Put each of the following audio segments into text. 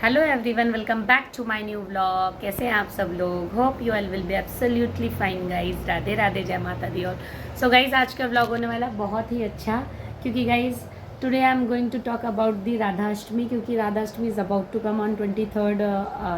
Hello everyone, welcome back to my new vlog. कैसे हैं आप सब लोग? Hope you all will be absolutely fine guys. Radhe Radhe, जय माता दी। और सो गाइज आज का व्लॉग होने वाला बहुत ही अच्छा, क्योंकि guys today I am going to talk about the Radhashtami, क्योंकि Radhashtami is about to come on 23rd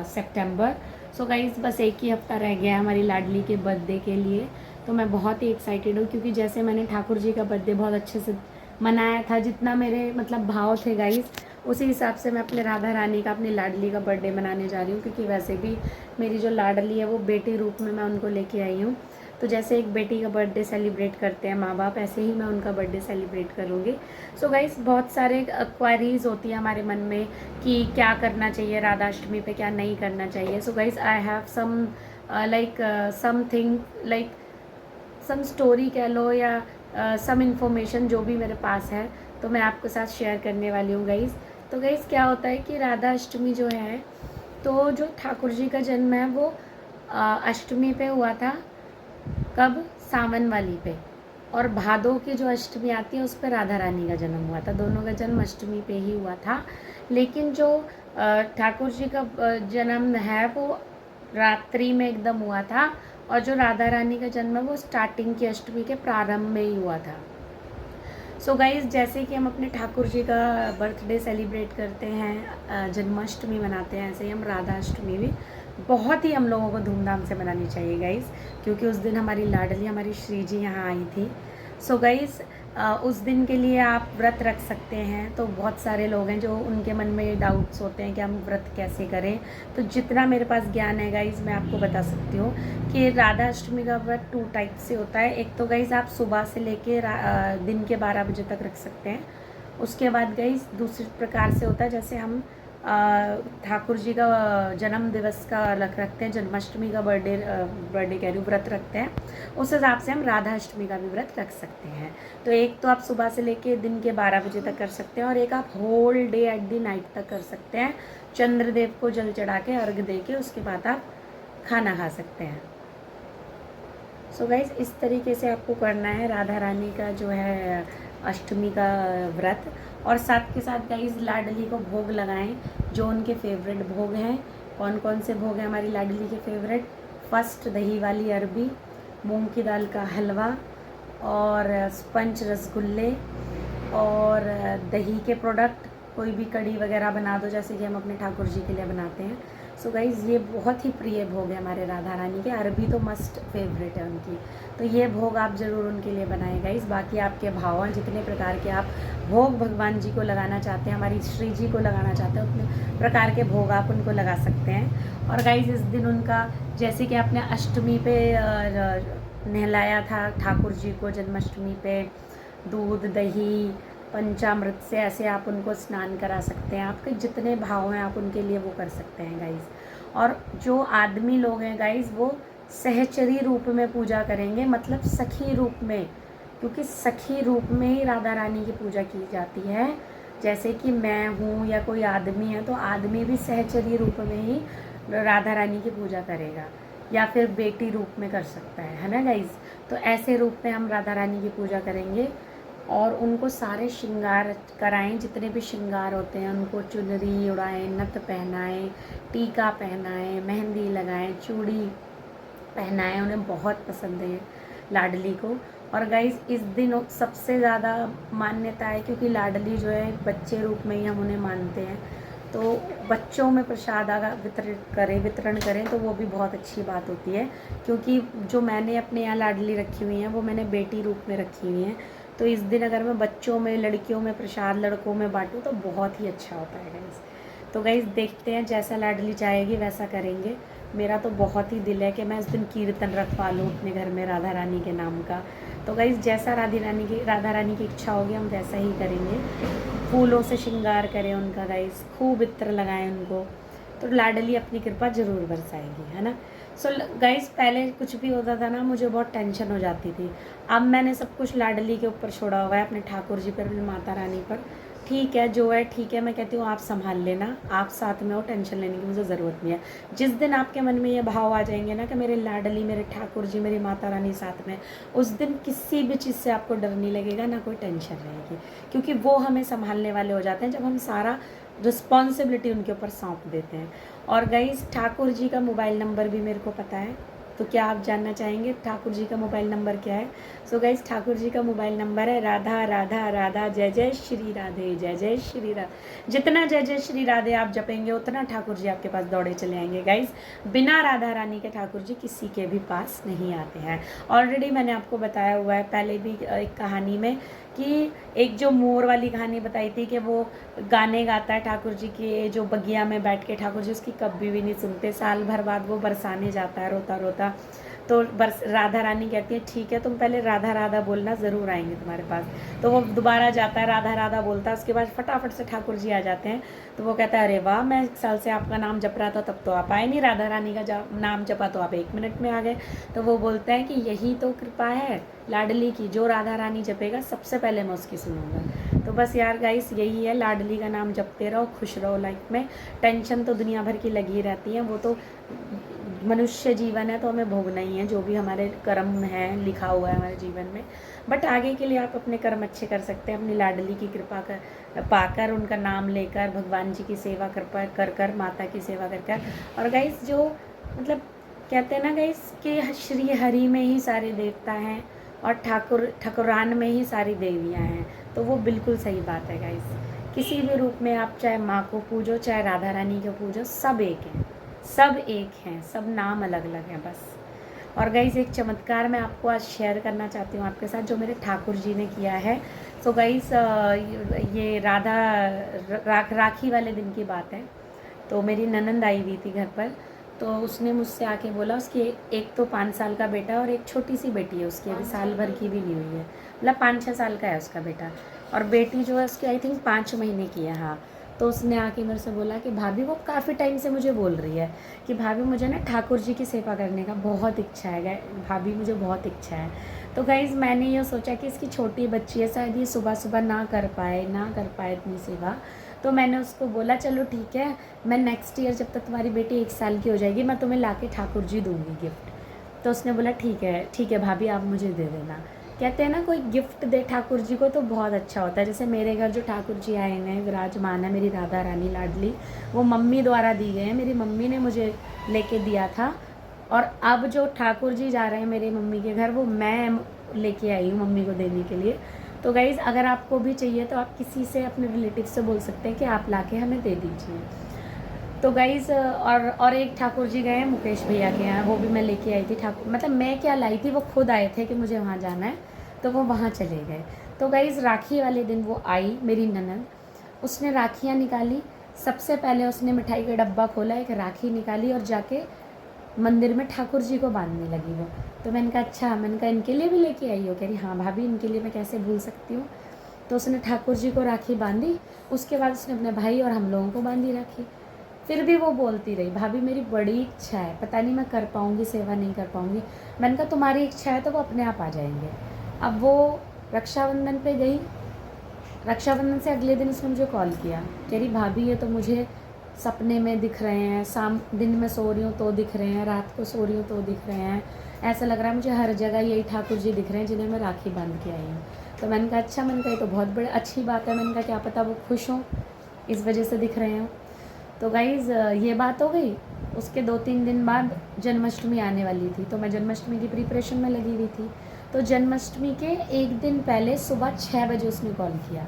September। So guys बस एक ही हफ्ता रह गया है हमारी लाडली के बर्थडे के लिए। तो मैं बहुत ही एक्साइटेड हूँ, क्योंकि जैसे मैंने ठाकुर जी का बर्थडे बहुत अच्छे से मनाया था, जितना मेरे मतलब भाव थे गाइज, उसी हिसाब से मैं अपने राधा रानी का, अपनी लाडली का बर्थडे मनाने जा रही हूँ। क्योंकि वैसे भी मेरी जो लाडली है वो बेटी रूप में मैं उनको लेके आई हूँ। तो जैसे एक बेटी का बर्थडे सेलिब्रेट करते हैं माँ बाप, ऐसे ही मैं उनका बर्थडे सेलिब्रेट करूँगी। सो गाइस बहुत सारे क्वारीज होती है हमारे मन में कि क्या करना चाहिए राधाष्टमी पे, क्या नहीं करना चाहिए। So guys I have some like something like some story कह लो, या सम इन्फॉर्मेशन जो भी मेरे पास है, तो मैं आपके साथ शेयर करने वाली हूँ गाइज़। तो गाइज़ क्या होता है कि राधा अष्टमी जो है, तो जो ठाकुर जी का जन्म है वो अष्टमी पे हुआ था। कब? सावन वाली पे। और भादों की जो अष्टमी आती है उस पर राधा रानी का जन्म हुआ था। दोनों का जन्म अष्टमी पे ही हुआ था। लेकिन जो ठाकुर जी का जन्म है वो रात्रि में एकदम हुआ था, और जो राधा रानी का जन्म है वो स्टार्टिंग की अष्टमी के प्रारंभ में ही हुआ था। सो गाइज़ जैसे कि हम अपने ठाकुर जी का बर्थडे सेलिब्रेट करते हैं, जन्माष्टमी मनाते हैं, ऐसे ही हम राधा अष्टमी भी बहुत ही हम लोगों को धूमधाम से मनानी चाहिए गाइज़। क्योंकि उस दिन हमारी लाडली, हमारी श्री जी यहाँ आई थी। सो गाइज़ उस दिन के लिए आप व्रत रख सकते हैं। तो बहुत सारे लोग हैं जो उनके मन में डाउट्स होते हैं कि हम व्रत कैसे करें। तो जितना मेरे पास ज्ञान है गाइज़, मैं आपको बता सकती हूँ कि राधा अष्टमी का व्रत 2 टाइप से होता है। एक तो गाइज़ आप सुबह से लेके दिन के 12 बजे तक रख सकते हैं। उसके बाद गाइज़ दूसरे प्रकार से होता है, जैसे हम ठाकुर जी का जन्म दिवस का रखते हैं, जन्माष्टमी का बर्थडे कह रही हूँ, व्रत रखते हैं। उस हिसाब से हम राधा अष्टमी का भी व्रत रख सकते हैं। तो एक तो आप सुबह से लेके दिन के 12 बजे तक कर सकते हैं, और एक आप whole day at the night तक कर सकते हैं। चंद्रदेव को जल चढ़ा के, अर्घ दे के, उसके बाद आप खाना खा सकते हैं। सो गाइज इस तरीके से आपको करना है राधा रानी का जो है अष्टमी का व्रत। और साथ के साथ गाइज लाडली को भोग लगाएं, जो उनके फेवरेट भोग हैं। कौन कौन से भोग हैं हमारी लाडली के फेवरेट? फर्स्ट दही वाली अरबी, मूंग की दाल का हलवा, और स्पंज रसगुल्ले, और दही के प्रोडक्ट, कोई भी कड़ी वगैरह बना दो, जैसे कि हम अपने ठाकुर जी के लिए बनाते हैं। सो गाइज़ ये बहुत ही प्रिय भोग है हमारे राधा रानी के। अरबी तो मस्ट फेवरेट है उनकी। तो ये भोग आप ज़रूर उनके लिए बनाएं गाइज़। बाकी आपके भाव हैं, जितने प्रकार के आप भोग भगवान जी को लगाना चाहते हैं, हमारी श्री जी को लगाना चाहते हैं, उतने प्रकार के भोग आप उनको लगा सकते हैं। और गाइज़ इस दिन उनका, जैसे कि आपने अष्टमी पे नहलाया था ठाकुर जी को, जन्माष्टमी पे दूध दही पंचामृत से ऐसे आप उनको स्नान करा सकते हैं। आपके जितने भाव हैं आप उनके लिए वो कर सकते हैं गाइज़। और जो आदमी लोग हैं गाइज़, वो सहचरी रूप में पूजा करेंगे, मतलब सखी रूप में, क्योंकि सखी रूप में ही राधा रानी की पूजा की जाती है। जैसे कि मैं हूँ या कोई आदमी है, तो आदमी भी सहचरी रूप में ही राधा रानी की पूजा करेगा, या फिर बेटी रूप में कर सकता है ना गाइज़। तो ऐसे रूप में हम राधा रानी की पूजा करेंगे, और उनको सारे श्रृंगार कराएं, जितने भी श्रृंगार होते हैं उनको चुनरी उड़ाएं, नथ पहनाएं, टीका पहनाएं, मेहंदी लगाएं, चूड़ी पहनाएं। उन्हें बहुत पसंद है लाडली को। और गाइज़ इस दिन सबसे ज़्यादा मान्यता है, क्योंकि लाडली जो है बच्चे रूप में ही हम उन्हें मानते हैं। तो बच्चों में प्रसाद अगर वितरण करें तो वो भी बहुत अच्छी बात होती है। क्योंकि जो मैंने अपने यहाँ लाडली रखी हुई हैं वो मैंने बेटी रूप में रखी हुई हैं। तो इस दिन अगर मैं बच्चों में, लड़कियों में प्रसाद लड़कों में बांटूँ तो बहुत ही अच्छा होता है गाइज़। तो गाइज़ देखते हैं, जैसा लाडली चाहेगी वैसा करेंगे। मेरा तो बहुत ही दिल है कि मैं इस दिन कीर्तन रखवा लूँ अपने घर में राधा रानी के नाम का। तो गाइज़ जैसा राधा रानी की इच्छा होगी हम वैसा ही करेंगे। फूलों से श्रृंगार करें उनका गाइज़, खूब इत्र लगाएं उनको, तो लाडली अपनी कृपा ज़रूर बरसाएगी, है ना। सो गाइज़ पहले कुछ भी होता था ना, मुझे बहुत टेंशन हो जाती थी। अब मैंने सब कुछ लाडली के ऊपर छोड़ा हुआ है, अपने ठाकुर जी पर, अपनी माता रानी पर। ठीक है, जो है ठीक है, मैं कहती हूँ आप संभाल लेना, आप साथ में हो, टेंशन लेने की मुझे ज़रूरत नहीं है। जिस दिन आपके मन में ये भाव आ जाएंगे ना कि मेरे लाडली, मेरे ठाकुर जी, मेरी माता रानी साथ में, उस दिन किसी भी चीज़ से आपको डर नहीं लगेगा, ना कोई टेंशन रहेगी। क्योंकि वो हमें संभालने वाले हो जाते हैं। जब हम सारा रिस्पॉन्सिबिलिटी उनके ऊपर सौंप देते हैं। और गाइस ठाकुर जी का मोबाइल नंबर भी मेरे को पता है, तो क्या आप जानना चाहेंगे ठाकुर जी का मोबाइल नंबर क्या है? सो गाइस ठाकुर जी का मोबाइल नंबर है राधा राधा राधा जय जय श्री राधे, जय जय श्री राधे। जितना जय जय श्री राधे आप जपेंगे उतना ठाकुर जी आपके पास दौड़े चले आएंगे गाइस। बिना राधा रानी के ठाकुर जी किसी के भी पास नहीं आते हैं। ऑलरेडी मैंने आपको बताया हुआ है पहले भी एक कहानी में कि एक जो मोर वाली कहानी बताई थी कि वो गाने गाता है ठाकुर जी के, जो बगिया में बैठ के ठाकुर जी उसकी कभी भी नहीं सुनते। साल भर बाद वो बरसाने जाता है रोता रोता, तो राधा रानी कहती है ठीक है तुम पहले राधा राधा बोलना, ज़रूर आएंगे तुम्हारे पास। तो वो दोबारा जाता है, राधा राधा बोलता है, उसके बाद फटाफट से ठाकुर जी आ जाते हैं। तो वो कहता है अरे वाह, मैं 1 साल से आपका नाम जप रहा था तब तो आप आए नहीं, राधा रानी का नाम जपा तो आप 1 मिनट में आ गए। तो वो बोलते हैं कि यही तो कृपा है लाडली की, जो राधा रानी जपेगा सबसे पहले मैं उसकी सुनूंगा। तो बस यार गाइस यही है, लाडली का नाम जपते रहो, खुश रहो लाइफ में। टेंशन तो दुनिया भर की लगी रहती है, वो तो मनुष्य जीवन है तो हमें भोगना ही है, जो भी हमारे कर्म है लिखा हुआ है हमारे जीवन में। बट आगे के लिए आप अपने कर्म अच्छे कर सकते हैं, अपनी लाडली की कृपा पाकर, उनका नाम लेकर, भगवान जी की सेवा कर माता की सेवा कर। और गाइस जो मतलब कहते हैं ना गाइस कि श्री हरि में ही सारे देवता हैं और ठाकुरान में ही सारी देवियां हैं, तो वो बिल्कुल सही बात है गाइस। किसी भी रूप में आप चाहे माँ को पूजो चाहे राधा रानी को पूजो, सब एक हैं, सब एक हैं, सब नाम अलग अलग हैं बस। और गाइस एक चमत्कार मैं आपको आज शेयर करना चाहती हूँ आपके साथ, जो मेरे ठाकुर जी ने किया है। सो गाइस ये राखी वाले दिन की बात है। तो मेरी ननंद आई हुई थी घर पर, तो उसने मुझसे आके बोला, उसकी एक तो 5 साल का बेटा और एक छोटी सी बेटी है उसकी, अभी साल भर की भी नहीं हुई है, मतलब 5-6 साल का है उसका बेटा, और बेटी जो है उसकी आई थिंक 5 महीने की है। हाँ, तो उसने आके मेरे से बोला कि भाभी, वो काफ़ी टाइम से मुझे बोल रही है कि भाभी मुझे ना ठाकुर जी की सेवा करने का बहुत इच्छा है भाभी, मुझे बहुत इच्छा है। तो गाइज़ मैंने ये सोचा कि इसकी छोटी बच्ची है, शायद ये सुबह सुबह ना कर पाए इतनी सेवा। तो मैंने उसको बोला चलो ठीक है, मैं नेक्स्ट ईयर जब तक तुम्हारी बेटी 1 साल की हो जाएगी मैं तुम्हें लाके ठाकुर जी दूँगी गिफ्ट। तो उसने बोला ठीक है भाभी, आप मुझे दे देना। कहते हैं ना कोई गिफ्ट दे ठाकुर जी को तो बहुत अच्छा होता है। जैसे मेरे घर जो ठाकुर जी आए हैं, विराजमान है मेरी राधा रानी लाडली, वो मम्मी द्वारा दी गए हैं, मेरी मम्मी ने मुझे लेके दिया था। और अब जो ठाकुर जी जा रहे हैं मेरी मम्मी के घर, वो मैं लेके आई हूँ मम्मी को देने के लिए। तो गाइज़ अगर आपको भी चाहिए तो आप किसी से, अपने रिलेटिव से बोल सकते हैं कि आप लाके हमें दे दीजिए। तो गाइज़ और एक ठाकुर जी गए हैं मुकेश भैया के यहाँ, वो भी मैं लेके आई थी ठाकुर, मतलब मैं क्या लाई थी, वो खुद आए थे कि मुझे वहाँ जाना है, तो वो वहाँ चले गए। तो गाइज़ राखी वाले दिन वो आई मेरी ननद, उसने राखियाँ निकाली। सबसे पहले उसने मिठाई का डब्बा खोला, एक राखी निकाली और जाके मंदिर में ठाकुर जी को बांधने लगी वो। तो मैंने कहा अच्छा, मैंने कहा इनके लिए भी लेके आई हो? कह रही हाँ भाभी, इनके लिए मैं कैसे भूल सकती हूँ। तो उसने ठाकुर जी को राखी बांधी, उसके बाद उसने अपने भाई और हम लोगों को बांधी राखी। फिर भी वो बोलती रही भाभी मेरी बड़ी इच्छा है, पता नहीं मैं कर पाऊँगी सेवा नहीं कर पाऊँगी। मैंने कहा तुम्हारी इच्छा है तो वो अपने आप आ जाएंगे। अब वो रक्षाबंधन पे गई, रक्षाबंधन से अगले दिन उसने मुझे कॉल किया, कह रही भाभी ये तो मुझे सपने में दिख रहे हैं, दिन में सो रही हूँ तो दिख रहे हैं, रात को सो रही हूँ तो दिख रहे हैं, ऐसा लग रहा है मुझे हर जगह यही ठाकुर जी दिख रहे हैं जिन्हें मैं राखी बांध के आई हूँ। तो मैंने कहा अच्छा, मैंने कहा ये तो बहुत बड़ी अच्छी बात है, मैंने कहा क्या पता वो खुश हों इस वजह से दिख रहे हों। तो गाइज़ ये बात हो गई। उसके 2-3 दिन बाद जन्माष्टमी आने वाली थी, तो मैं जन्माष्टमी की प्रिपरेशन में लगी हुई थी। तो जन्माष्टमी के 1 दिन पहले सुबह 6 बजे उसने कॉल किया।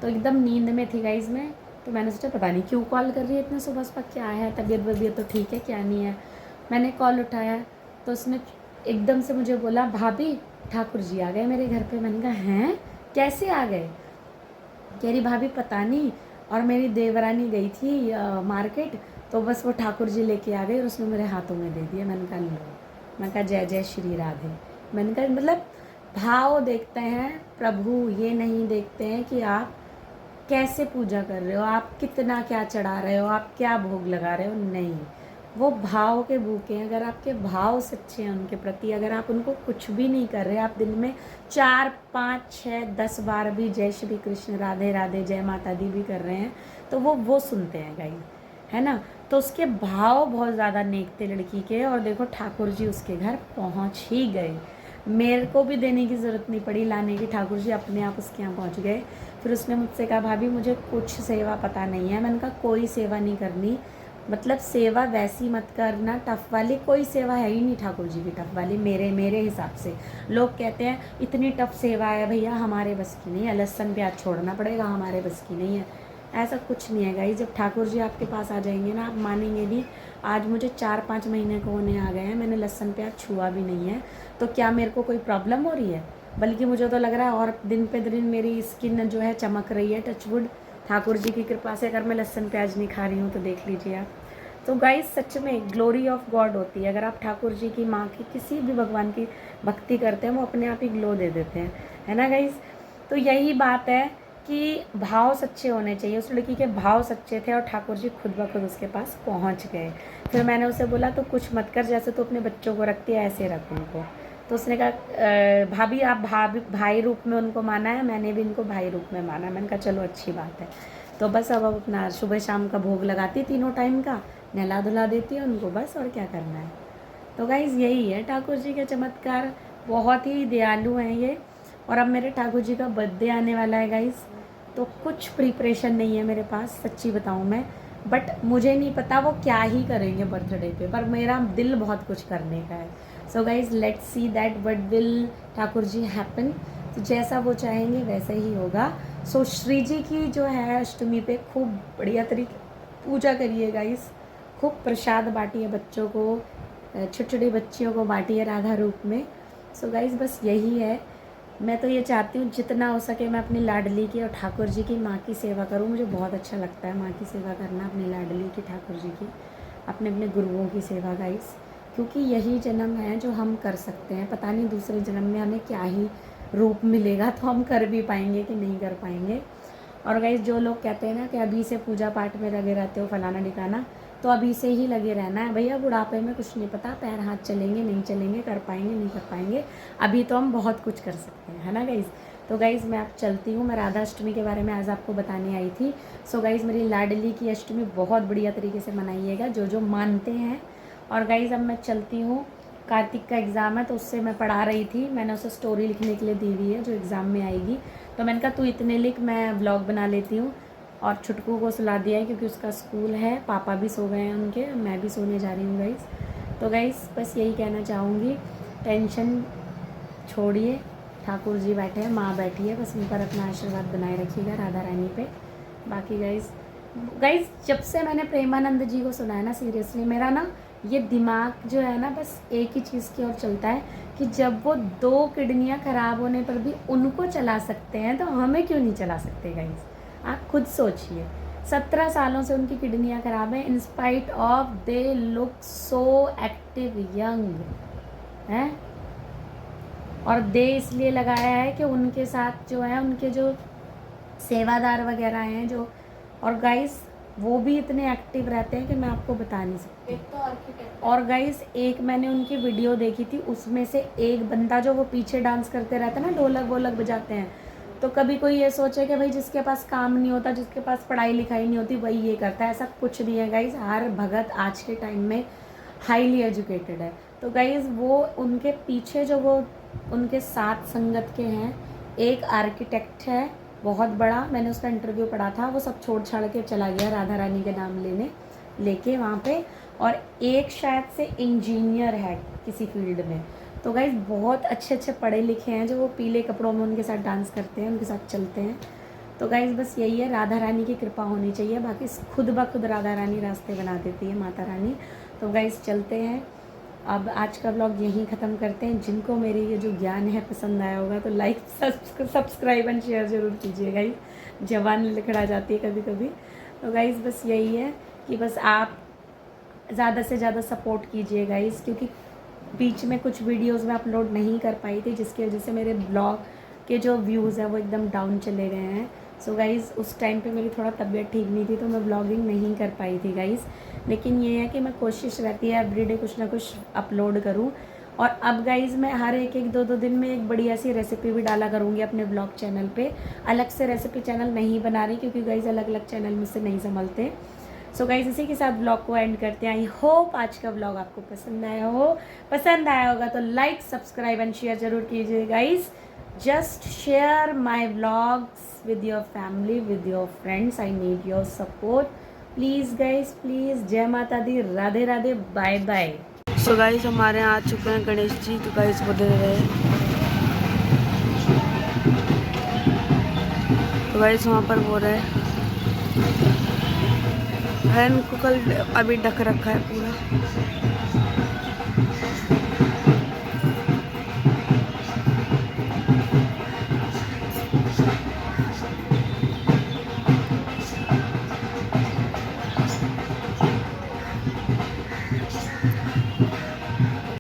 तो एकदम नींद में थी गाइज़ मैं, तो मैंने सोचा पता नहीं क्यों कॉल कर रही है इतने सुबह सुबह, क्या है, तबीयत वबीयत तो ठीक है क्या नहीं है। मैंने कॉल उठाया तो उसने एकदम से मुझे बोला भाभी ठाकुर जी आ गए मेरे घर पे। मैंने कहा हैं, कैसे आ गए? कह रही भाभी पता नहीं, और मेरी देवरानी गई थी मार्केट, तो बस वो ठाकुर जी लेके आ गए और उसने मेरे हाथों में दे दिया। मैंने कहा लो, मैंने कहा जय जय श्री राधे। मैंने कहा मतलब भाव देखते हैं प्रभु, ये नहीं देखते हैं कि आप कैसे पूजा कर रहे हो, आप कितना क्या चढ़ा रहे हो, आप क्या भोग लगा रहे हो, नहीं, वो भाव के भूखे हैं। अगर आपके भाव सच्चे हैं उनके प्रति, अगर आप उनको कुछ भी नहीं कर रहे, आप दिन में 4, 5, 6, 10 बार भी जय श्री कृष्ण राधे राधे जय माता दी भी कर रहे हैं, तो वो सुनते हैं गाइस, है ना। तो उसके भाव बहुत ज़्यादा नेक थे लड़की के, और देखो ठाकुर जी उसके घर पहुंच ही गए। मेरे को भी देने की ज़रूरत नहीं पड़ी लाने की, ठाकुर जी अपने आप उसके यहाँ पहुंच गए। फिर उसने मुझसे कहा भाभी मुझे कुछ सेवा पता नहीं है। मैंने कहा कोई सेवा नहीं करनी, मतलब सेवा वैसी मत करना टफ़ वाली, कोई सेवा है ही नहीं ठाकुर जी की टफ़ वाली मेरे हिसाब से। लोग कहते हैं इतनी टफ़ सेवा है भैया, हमारे बस की नहीं है, लहसुन प्याज छोड़ना पड़ेगा, हमारे बस की नहीं है। ऐसा कुछ नहीं है गाइस, जब ठाकुर जी आपके पास आ जाएंगे ना, आप मानेंगे नहीं। आज मुझे 4-5 महीने को होने आ गए हैं, मैंने लहसुन प्याज छुआ भी नहीं है। तो क्या मेरे को कोई प्रॉब्लम हो रही है? बल्कि मुझे तो लग रहा है और दिन पे दिन मेरी स्किन जो है चमक रही है, टचवुड ठाकुर जी की कृपा से। अगर मैं लहसुन प्याज नहीं खा रही हूँ तो देख लीजिए आप। तो गाइस सच में ग्लोरी ऑफ गॉड होती है। अगर आप ठाकुर जी की, माँ की, किसी भी भगवान की भक्ति करते हैं, वो अपने आप ही ग्लो दे देते हैं, है ना गाइस। तो यही बात है कि भाव सच्चे होने चाहिए। उस लड़की के भाव सच्चे थे और ठाकुर जी खुद ब खुद उसके पास पहुंच गए। फिर मैंने उसे बोला तो कुछ मत कर, जैसे तो अपने बच्चों को रखती है ऐसे रख उनको। तो उसने कहा भाभी आप भाई रूप में उनको माना है, मैंने भी इनको भाई रूप में माना है। मैंने कहा चलो अच्छी बात है। तो बस अब अपना सुबह शाम का भोग लगाती तीनों टाइम का, नहला धुला देती है उनको, बस और क्या करना है। तो गाइज़ यही है ठाकुर जी के चमत्कार, बहुत ही दयालु हैं ये। और अब मेरे ठाकुर जी का बर्थडे आने वाला है गाइज़, तो कुछ प्रिपरेशन नहीं है मेरे पास, सच्ची बताऊँ मैं। बट मुझे नहीं पता वो क्या ही करेंगे बर्थडे पे, पर मेरा दिल बहुत कुछ करने का है। So guys let's see that what will Thakur ji happen. तो जैसा वो चाहेंगे वैसा ही होगा। सो श्री जी की जो है अष्टमी पे खूब बढ़िया तरीके पूजा करिए गाइज़, खूब प्रसाद बांटिए बच्चों को, छोटी छोटी बच्चियों को बांटिए राधा रूप में। सो गाइज़ बस यही है। मैं तो ये चाहती हूँ जितना हो सके मैं अपनी लाडली की और ठाकुर जी की, माँ की सेवा करूँ। मुझे बहुत अच्छा लगता है माँ की सेवा करना, अपनी लाडली की, ठाकुर जी की, अपने अपने गुरुओं की सेवा गाइस। क्योंकि यही जन्म है जो हम कर सकते हैं, पता नहीं दूसरे जन्म में हमें क्या ही रूप मिलेगा, तो हम कर भी पाएंगे कि नहीं कर पाएंगे। और गाइस जो लोग कहते हैं ना कि अभी से पूजा पाठ में लगे रहते हो फलाना ढिकाना, तो अभी से ही लगे रहना है भैया। बुढ़ापे में कुछ नहीं पता, पैर हाथ चलेंगे नहीं चलेंगे, कर पाएंगे नहीं कर पाएंगे। अभी तो हम बहुत कुछ कर सकते हैं, है ना गाइज़। तो गाइज़ मैं आप चलती हूँ, मैं राधा अष्टमी के बारे में आज आपको बताने आई थी। सो गाइज़ मेरी लाडली की अष्टमी बहुत बढ़िया तरीके से मनाइएगा जो जो मानते हैं। और गाइज़ अब मैं चलती हूँ, कार्तिक का एग्ज़ाम है तो उससे मैं पढ़ा रही थी, मैंने उसे स्टोरी लिखने के लिए दी हुई है जो एग्ज़ाम में आएगी। तो मैंने कहा तू इतने लिख, मैं व्लॉग बना लेती हूँ। और छुटकू को सुला दिया है क्योंकि उसका स्कूल है, पापा भी सो गए हैं उनके, मैं भी सोने जा रही हूँ गाइस। तो गाइस बस यही कहना चाहूँगी, टेंशन छोड़िए, ठाकुर जी बैठे हैं, माँ बैठी है, बस उन पर अपना आशीर्वाद बनाए रखिएगा राधा रानी पे। बाकी गाइस जब से मैंने प्रेमानंद जी को सुना है ना, सीरियसली मेरा ना ये दिमाग जो है ना बस एक ही चीज़ की ओर चलता है कि जब वो 2 किडनियाँ ख़राब होने पर भी उनको चला सकते हैं तो हमें क्यों नहीं चला सकते गाइस। आप खुद सोचिए, 17 सालों से उनकी किडनियाँ ख़राब हैं, in spite of they look so active young हैं। और दे इसलिए लगाया है कि उनके साथ जो है उनके जो सेवादार वगैरह हैं जो, और गाइस वो भी इतने एक्टिव रहते हैं कि मैं आपको बता नहीं सकती। तो और गाइस एक मैंने उनकी वीडियो देखी थी, उसमें से एक बंदा जो वो पीछे डांस करते रहते हैं ना, ढोलक वोलक बजाते हैं, तो कभी कोई ये सोचे कि भाई जिसके पास काम नहीं होता, जिसके पास पढ़ाई लिखाई नहीं होती, वही ये करता है, ऐसा कुछ नहीं है गाइस। हर भगत आज के टाइम में हाईली एजुकेटेड है। तो गाइस वो उनके पीछे जो वो उनके साथ संगत के हैं, एक आर्किटेक्ट है बहुत बड़ा, मैंने उसका इंटरव्यू पढ़ा था, वो सब छोड़ छाड़ के चला गया राधा रानी के नाम लेके वहाँ पे। और एक शायद से इंजीनियर है किसी फील्ड में। तो गाइस बहुत अच्छे अच्छे पढ़े लिखे हैं जो वो पीले कपड़ों में उनके साथ डांस करते हैं, उनके साथ चलते हैं। तो गाइस बस यही है, राधा रानी की कृपा होनी चाहिए, बाकी खुद ब खुद राधा रानी रास्ते बना देती है माता रानी। तो गाइस चलते हैं, अब आज का व्लॉग यहीं ख़त्म करते हैं। जिनको मेरी ये जो ज्ञान है पसंद आया होगा तो लाइक सब्सक्राइब एंड शेयर ज़रूर कीजिए गाइस, जवान लिखड़ा जाती है कभी कभी। तो गाइस बस यही है कि बस आप ज़्यादा से ज़्यादा सपोर्ट कीजिए गाइस, क्योंकि बीच में कुछ वीडियोस में अपलोड नहीं कर पाई थी जिसकी वजह से मेरे ब्लॉग के जो व्यूज़ हैं वो एकदम डाउन चले गए हैं। सो गाइज़ उस टाइम पे मेरी थोड़ा तबीयत ठीक नहीं थी तो मैं ब्लॉगिंग नहीं कर पाई थी गाइज़। लेकिन ये है कि मैं कोशिश रहती है एवरीडे कुछ ना कुछ अपलोड करूँ। और अब गाइज़ मैं हर एक 2 दिन में एक बढ़िया सी रेसिपी भी डाला करूँगी अपने ब्लॉग चैनल पे। अलग से रेसिपी चैनल नहीं बना रही क्योंकि गाइज़ अलग अलग चैनल मुझसे नहीं संभलते। सो गाइज़ इसी के साथ ब्लॉग को एंड करते हैं। आई होप आज का ब्लॉग आपको पसंद आया होगा तो लाइक सब्सक्राइब एंड शेयर ज़रूर कीजिए guys. just share my vlogs with your family, with your friends. I need your support. Please guys, please. जय माता दी, Radhe Radhe, bye bye. So guys हमारे यहाँ आ चुके हैं गणेश जी, तो गाइस वो दे रहे हैं। तो गाइस वहाँ पर वो रहे है, इनको कल अभी ढक रखा है पूरा।